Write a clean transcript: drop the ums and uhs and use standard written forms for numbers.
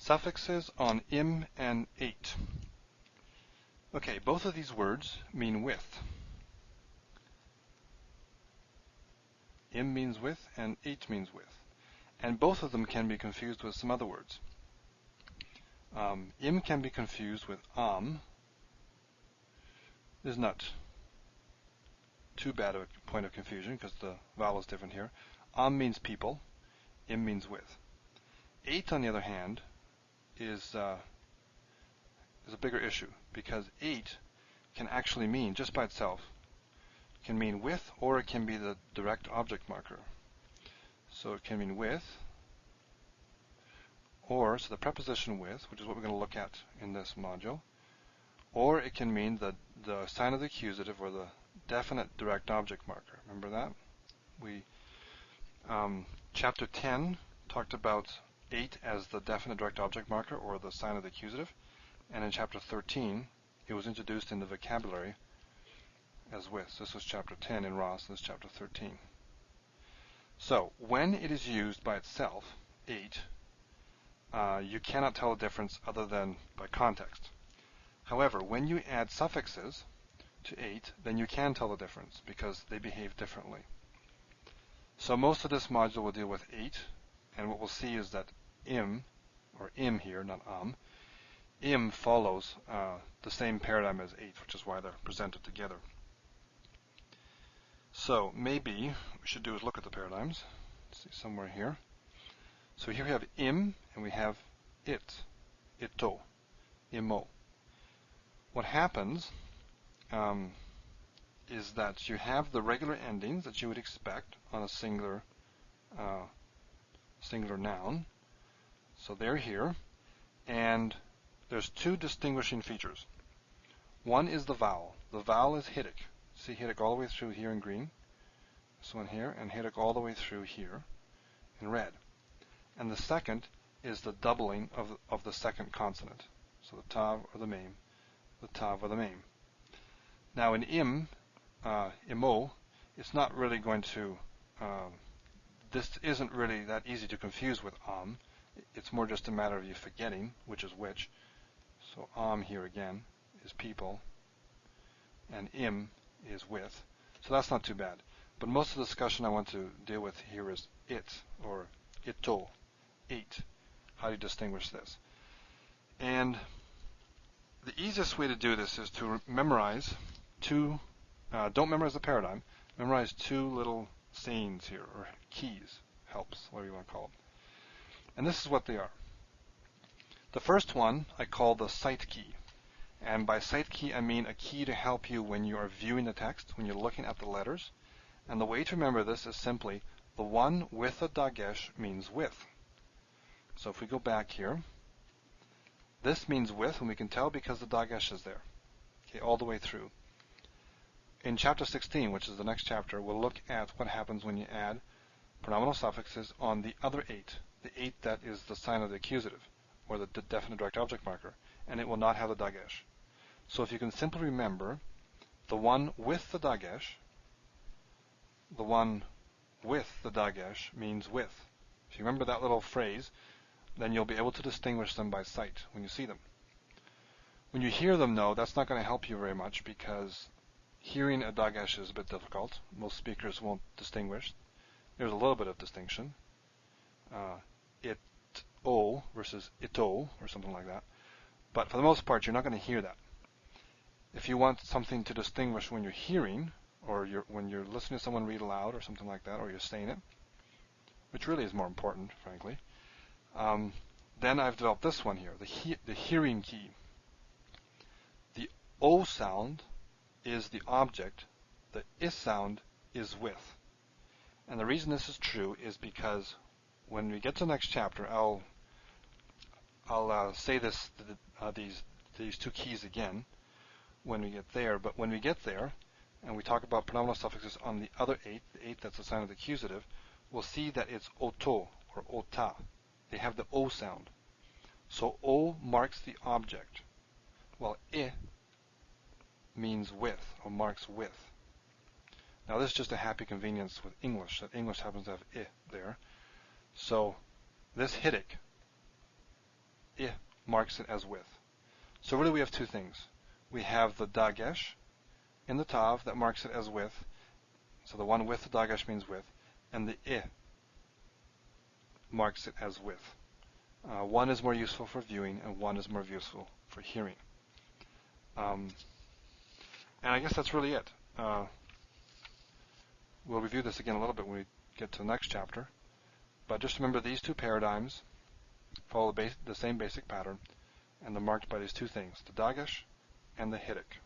Suffixes on im and eit. Okay, both of these words mean with. Im means with and eit means with. And both of them can be confused with some other words. Im can be confused with am. This is not too bad of a point of confusion because the vowel is different here. Am means people, im means with. Eit, on the other hand, is a bigger issue because eit can actually mean, just by itself, can mean with, or it can be the direct object marker. So it can mean with, or, so the preposition with, which is what we're going to look at in this module, or it can mean the sign of the accusative or the definite direct object marker. Remember that? Chapter 10 talked about eit as the definite direct object marker or the sign of the accusative, and in chapter 13 it was introduced in the vocabulary as with. This was chapter 10 in Ross, and this is chapter 13. So when it is used by itself, eit, you cannot tell the difference other than by context. However, when you add suffixes to eit, then you can tell the difference because they behave differently. So most of this module will deal with eit, and what we'll see is that im, or im here, not im follows the same paradigm as eit, which is why they're presented together. So maybe what we should do is look at the paradigms. Let's see, somewhere here. So here we have im, and we have it, ito, imo. What happens is that you have the regular endings that you would expect on a singular noun. So they're here, and there's two distinguishing features. One is the vowel. The vowel is hitic. See hitic all the way through here in green, this one here, and hitic all the way through here in red. And the second is the doubling of the second consonant. So the tav or the mem, the tav or the mem. Now in imo, it's not really going to, this isn't really that easy to confuse with am. It's more just a matter of you forgetting which is which. So am here again is people, and im is with. So that's not too bad. But most of the discussion I want to deal with here is it, or ito, eit. How do you distinguish this? And the easiest way to do this is to memorize two, don't memorize the paradigm, memorize two little sayings here, or keys, helps, whatever you want to call them. And this is what they are. The first one I call the sight key. And by sight key, I mean a key to help you when you are viewing the text, when you're looking at the letters. And the way to remember this is simply the one with a dagesh means with. So if we go back here, this means with, and we can tell because the dagesh is there, okay, all the way through. In chapter 16, which is the next chapter, we'll look at what happens when you add pronominal suffixes on the other eit, the eit that is the sign of the accusative, or the definite direct object marker, and it will not have the dagesh. So if you can simply remember the one with the dagesh, the one with the dagesh means with. If you remember that little phrase, then you'll be able to distinguish them by sight when you see them. When you hear them, though, that's not going to help you very much because hearing a dagesh is a bit difficult. Most speakers won't distinguish. There's a little bit of distinction. It-o versus ito, or something like that. But for the most part, you're not going to hear that. If you want something to distinguish when you're hearing, or when you're listening to someone read aloud or something like that, or you're saying it, which really is more important, frankly, then I've developed this one here, the hearing key. The O sound is the object, the I sound is with. And the reason this is true is because when we get to the next chapter, I'll say these two keys again when we get there. But when we get there, and we talk about pronominal suffixes on the other eit, the eit that's the sign of the accusative, we'll see that it's oto or ota. They have the O sound. So O marks the object, while I means with, or marks with. Now this is just a happy convenience with English, that English happens to have I there. So this hitic, I marks it as with. So really we have two things. We have the dagesh in the tav that marks it as with, so the one with the dagesh means with, and the I marks it as with. One is more useful for viewing, and one is more useful for hearing. And I guess that's really it. We'll review this again a little bit when we get to the next chapter. But just remember these two paradigms follow the same basic pattern, and they're marked by these two things, the dagesh and the hidik.